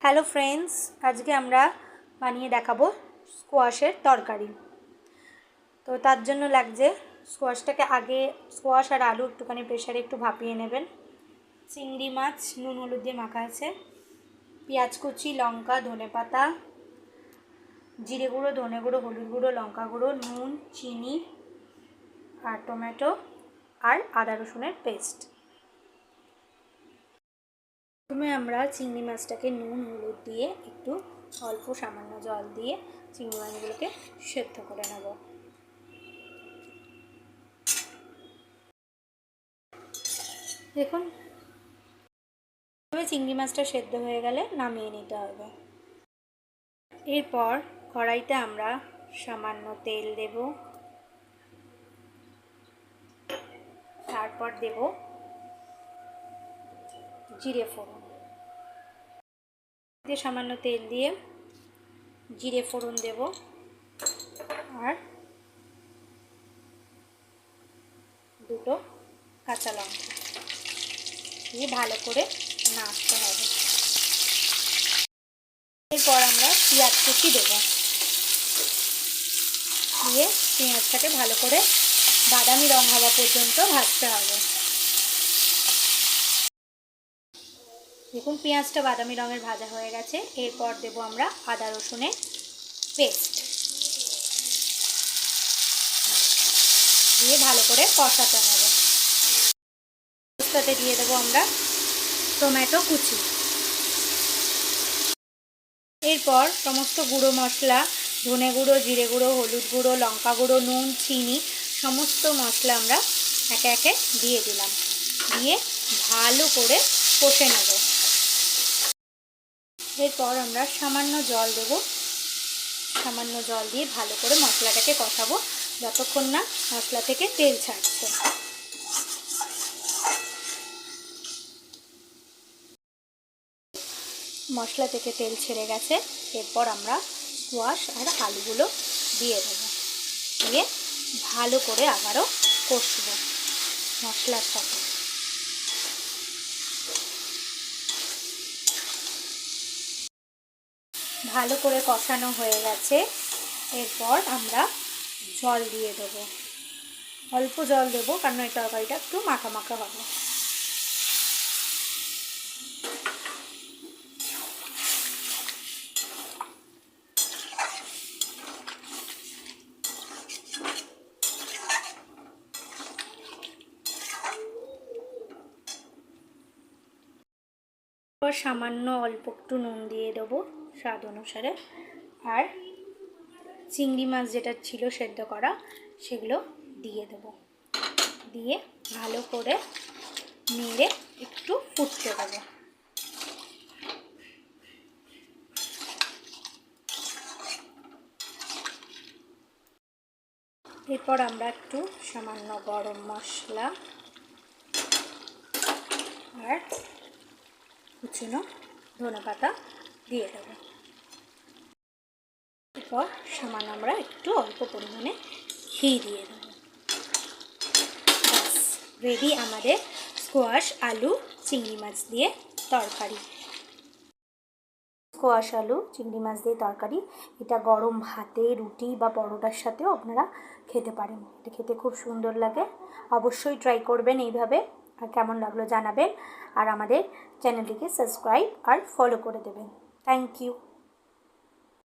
Hello friends, আজকে আমরা বানিয়ে দেখাবো স্কোয়াশের তরকারি। তো তার জন্য লাগছে স্কোয়াশটাকে আগে স্কোয়াশ আর আলু একটুখানি প্রেশারে একটু ভাপিয়ে নেবেন। চিংড়ি মাছ নুন হলুদ দিয়ে মাখা আছে, পেঁয়াজ কুচি, লঙ্কা, ধনেপাতা, জিরে গুঁড়ো, ধনে গুঁড়ো, হলুদ গুঁড়ো, লঙ্কা গুঁড়ো, নুন, চিনি আর টমেটো আর আদা রসুনের পেস্ট। প্রথমে আমরা চিংড়ি মাছটাকে নুন হলুদ দিয়ে একটু অল্প সামান্য জল দিয়ে চিংড়ি মাছগুলোকে সেদ্ধ করে নেব। দেখুন, চিংড়ি মাছটা সেদ্ধ হয়ে গেলে নামিয়ে নিতে হবে। এরপর কড়াইতে আমরা সামান্য তেল দেব, তারপর দেব জিরে ফোড়ন। সামান্য তেল দিয়ে জিরে ফোড়ন দেব আর দুটো কাঁচা লঙ্কা দিয়ে ভালো করে নাড়তে হবে। এরপর আমরা পেঁয়াজ কুচি দেব, দিয়ে পেঁয়াজটাকে ভালো করে বাদামি রং হওয়া পর্যন্ত ভাজতে হবে। দেখুন, পেঁয়াজটা বাদামি রঙের ভাজা হয়ে গেছে। এরপর দেব আমরা আদা রসুনের পেস্ট দিয়ে ভালো করে কষাতে হবে। সাথে দিয়ে দেবো আমরা টমেটো কুচি। এরপর সমস্ত গুঁড়ো মশলা, ধনে গুঁড়ো, জিরে গুঁড়ো, হলুদ গুঁড়ো, লঙ্কা গুঁড়ো, নুন, চিনি সমস্ত মশলা আমরা একে একে দিয়ে দিলাম, দিয়ে ভালো করে কষে নেব। এরপর আমরা সামান্য জল দেব, সামান্য জল দিয়ে ভালো করে মশলাটাকে কষাবো যতক্ষণ না মশলা থেকে তেল ছাড়ছে। মশলা থেকে তেল ছেড়ে গেছে। এরপর আমরা স্কোয়াশ আর আলুগুলো দিয়ে দেব, দিয়ে ভালো করে আবারও কষবো মশলার সাথে। ভালো করে কষানো হয়ে গেছে। এরপর আমরা জল দিয়ে দেবো, অল্প জল দেবো কারণ এই তরকারিটা একটু মাখা মাখা হবে। সামান্য অল্প একটু নুন দিয়ে দেবো স্বাদ অনুসারে, আর চিংড়ি মাছ যেটা ছিল সেদ্ধ করা সেগুলো দিয়ে দেব, দিয়ে ভালো করে নেড়ে একটু ফুটতে দেবো। এরপর আমরা একটু সামান্য গরম মশলা আর কুচনো ধনেপাতা দিয়ে দেবো। এরপর সামান্য আমরা একটু অল্প পরিমাণে ঘি দিয়ে দেবো। ব্যাস রেডি আমাদের স্কোয়াশ আলু চিংড়ি মাছ দিয়ে তরকারি। স্কোয়াশ আলু চিংড়ি মাছ দিয়ে তরকারি, এটা গরম ভাতে, রুটি বা পরোটার সাথেও আপনারা খেতে পারেন। এটা খেতে খুব সুন্দর লাগে, অবশ্যই ট্রাই করবেন এইভাবে, আর কেমন লাগলো জানাবেন। আর আমাদের চ্যানেলটিকে সাবস্ক্রাইব আর ফলো করে দেবেন। Thank you.